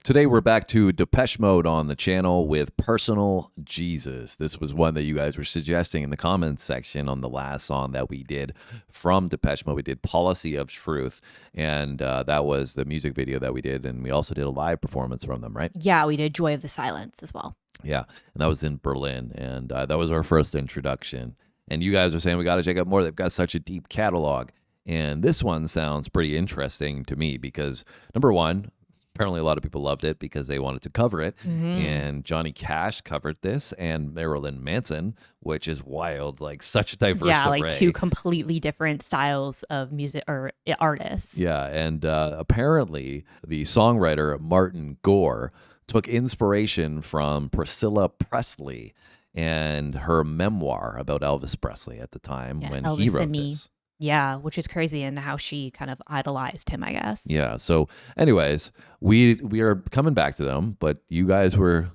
Today we're back to Depeche Mode on the channel with Personal Jesus. This was one that you guys were suggesting in the comments section on the last song that we did from Depeche Mode. We did Policy of Truth, and that was the music video that we did, and we also did a live performance from them, right? Yeah, we did Joy of the Silence as well. Yeah, and that was in Berlin, and that was our first introduction. And you guys are saying we got to check out more. They've got such a deep catalog, and this one sounds pretty interesting to me because, number one, apparently a lot of people loved it because they wanted to cover it. And Johnny Cash covered this, and Marilyn Manson, which is wild, like such a diverse array. Like two completely different styles of music or artists. Yeah, and apparently the songwriter Martin Gore took inspiration from Priscilla Presley and her memoir about Elvis Presley at the time when Elvis he wrote and Me. this. Yeah, which is crazy, and how she kind of idolized him, I guess. Yeah. So, anyways, we are coming back to them, but you guys were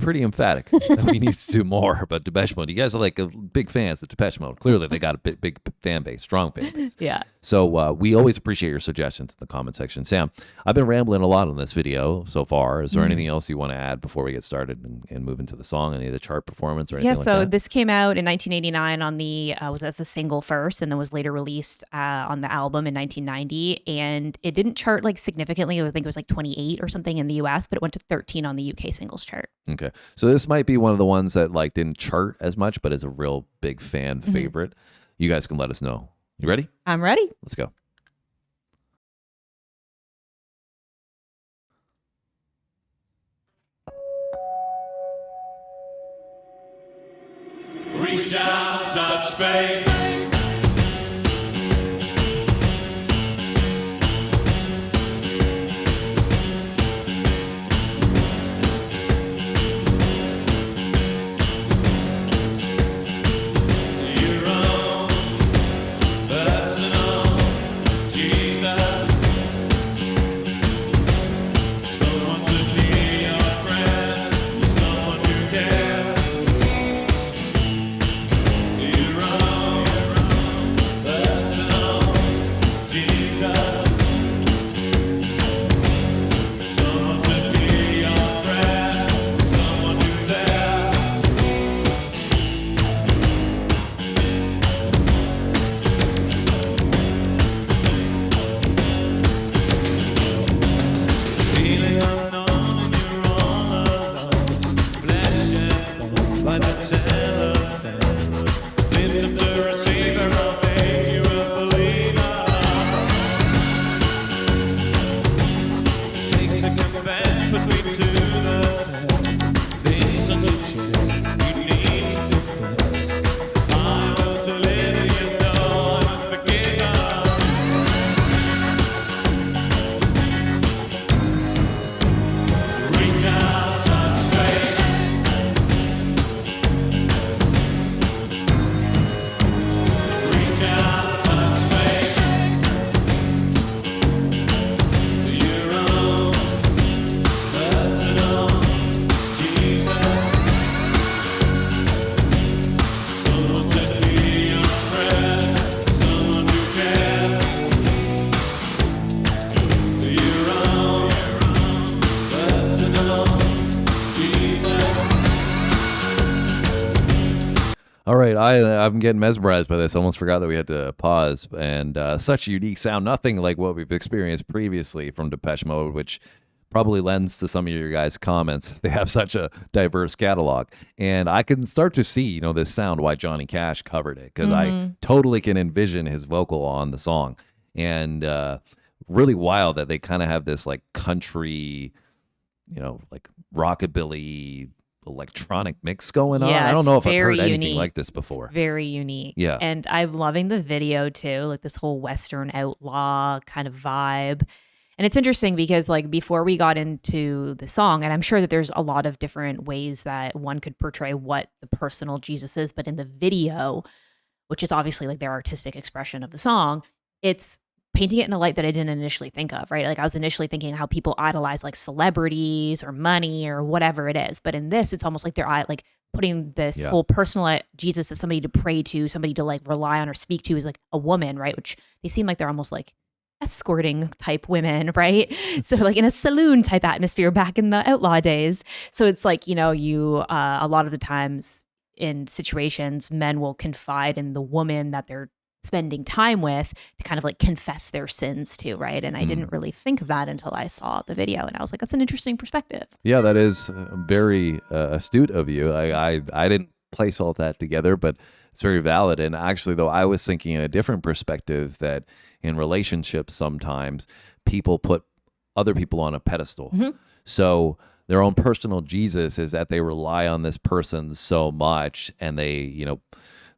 pretty emphatic that we need to do more about Depeche Mode. You guys are like big fans of Depeche Mode. Clearly, they got a big fan base, strong fan base. Yeah. So we always appreciate your suggestions in the comment section. Sam, I've been rambling a lot on this video so far. Is there anything else you want to add before we get started and move into the song? Any of the chart performance or anything like that? Yeah, so this came out in 1989 on the, was as a single first, and then was later released on the album in 1990. And it didn't chart like significantly. I think it was like 28 or something in the US, but it went to 13 on the UK singles chart. Okay. So this might be one of the ones that like didn't chart as much, but is a real big fan favorite. You guys can let us know. You ready? I'm ready. Let's go. Reach out, touch faith. All right, I'm getting mesmerized by this. I almost forgot that we had to pause. And such a unique sound, nothing like what we've experienced previously from Depeche Mode, which probably lends to some of your guys' comments. They have such a diverse catalog. And I can start to see, this sound, why Johnny Cash covered it, because I totally can envision his vocal on the song. And really wild that they kind of have this like country, like rockabilly electronic mix going on. I don't know if I've heard anything like this before. It's very unique. Yeah. And I'm loving the video too, like this whole Western outlaw kind of vibe. And it's interesting because like before we got into the song, and I'm sure that there's a lot of different ways that one could portray what the personal Jesus is, but in the video, which is obviously like their artistic expression of the song, it's painting it in a light that I didn't initially think of, right? Like I was initially thinking how people idolize like celebrities or money or whatever it is. But in this, it's almost like they're like putting this whole personal Jesus as somebody to pray to, somebody to like rely on or speak to, is like a woman, right? Which they seem like they're almost like escorting type women, right? So like in a saloon type atmosphere back in the outlaw days. So it's like, you know, you a lot of the times in situations, men will confide in the woman that they're spending time with to kind of like confess their sins to, right? And I didn't really think of that until I saw the video, and I was like, that's an interesting perspective. Yeah, that is very astute of you. I didn't place all that together, but it's very valid. And actually, though, I was thinking in a different perspective that in relationships, sometimes people put other people on a pedestal. So their own personal Jesus is that they rely on this person so much, and they, you know,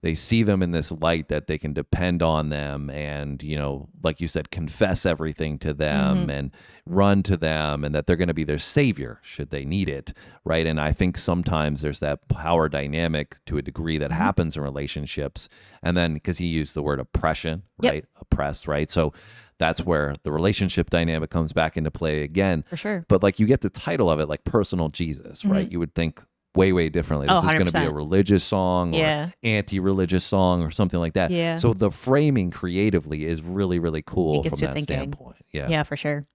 they see them in this light that they can depend on them and, you know, like you said, confess everything to them and run to them, and that they're going to be their savior should they need it, right? And I think sometimes there's that power dynamic to a degree that happens in relationships. And then, because he used the word oppression, right? Oppressed, right? So that's where the relationship dynamic comes back into play again. For sure. But like you get the title of it, like personal Jesus, right? You would think way differently. This is going to be a religious song or anti-religious song or something like that. Yeah. So the framing creatively is really cool from that standpoint. Yeah, for sure.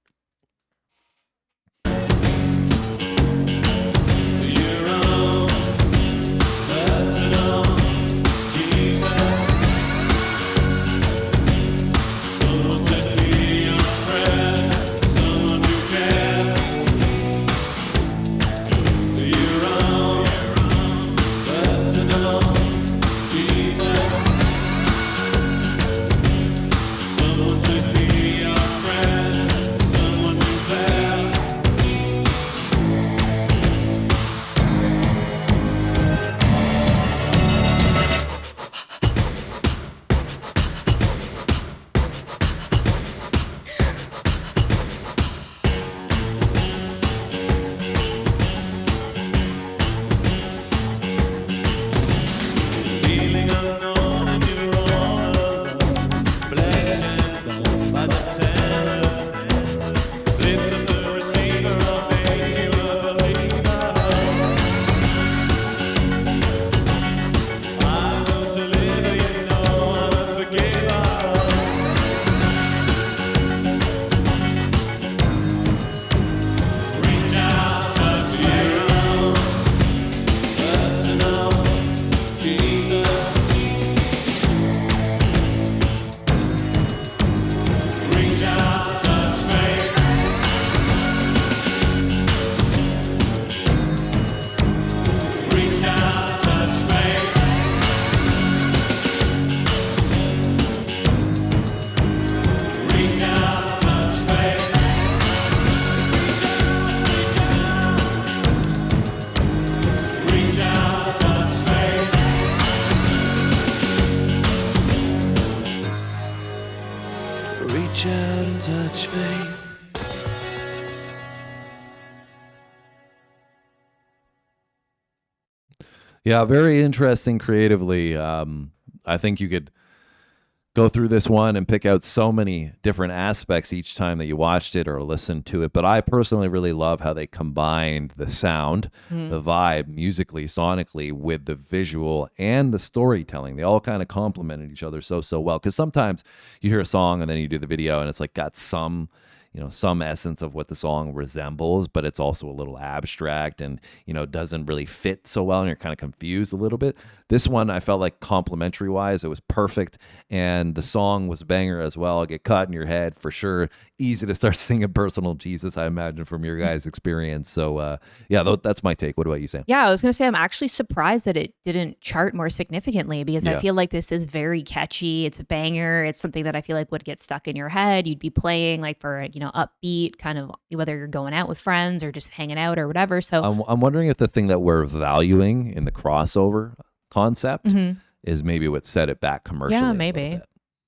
Reach out and touch faith. Yeah, very interesting creatively. I think you could go through this one and pick out so many different aspects each time that you watched it or listened to it. But I personally really love how they combined the sound, the vibe, musically, sonically, with the visual and the storytelling. They all kind of complemented each other so well. Because sometimes you hear a song and then you do the video and it's like got some, you know, some essence of what the song resembles, but it's also a little abstract and, you know, doesn't really fit so well and you're kind of confused a little bit. This one, I felt like complimentary wise, it was perfect. And the song was a banger as well. Get caught in your head for sure. Easy to start singing personal Jesus, I imagine, from your guys' experience. So yeah, that's my take. What about you, Sam? Yeah, I was going to say, I'm actually surprised that it didn't chart more significantly because I feel like this is very catchy. It's a banger. It's something that I feel like would get stuck in your head. You'd be playing like for, you know, upbeat, kind of whether you're going out with friends or just hanging out or whatever. So I'm wondering if the thing that we're valuing in the crossover concept is maybe what set it back commercially. Yeah, maybe.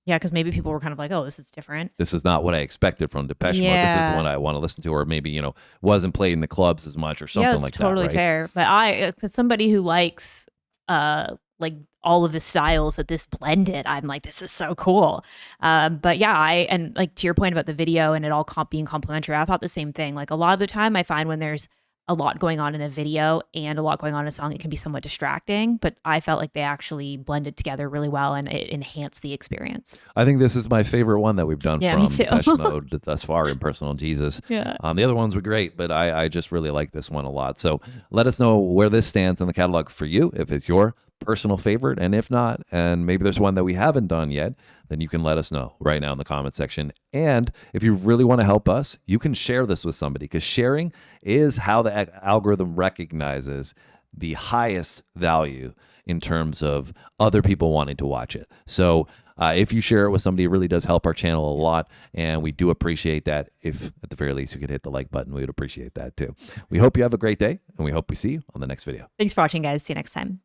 Yeah, because maybe people were kind of like, oh, this is different. This is not what I expected from Depeche Mode. This is what I want to listen to, or maybe, you know, wasn't played in the clubs as much or something like totally that. Right? Fair. But as somebody who likes like all of the styles that this blended, I'm like, this is so cool. But yeah, and like to your point about the video and it all being complimentary, I thought the same thing. Like a lot of the time I find when there's a lot going on in a video and a lot going on in a song, it can be somewhat distracting, but I felt like they actually blended together really well and it enhanced the experience. I think this is my favorite one that we've done Yeah, from me too. Depeche Mode thus far in Personal Jesus. Yeah. The other ones were great, but I just really like this one a lot. So let us know where this stands in the catalog for you, if it's your personal favorite, and if not, and maybe there's one that we haven't done yet, then you can let us know right now in the comment section. And if you really want to help us, you can share this with somebody, because sharing is how the algorithm recognizes the highest value in terms of other people wanting to watch it. So if you share it with somebody, it really does help our channel a lot, and we do appreciate that. If at the very least you could hit the like button, we would appreciate that too. We hope you have a great day, and we hope we see you on the next video. Thanks for watching, guys. See you next time.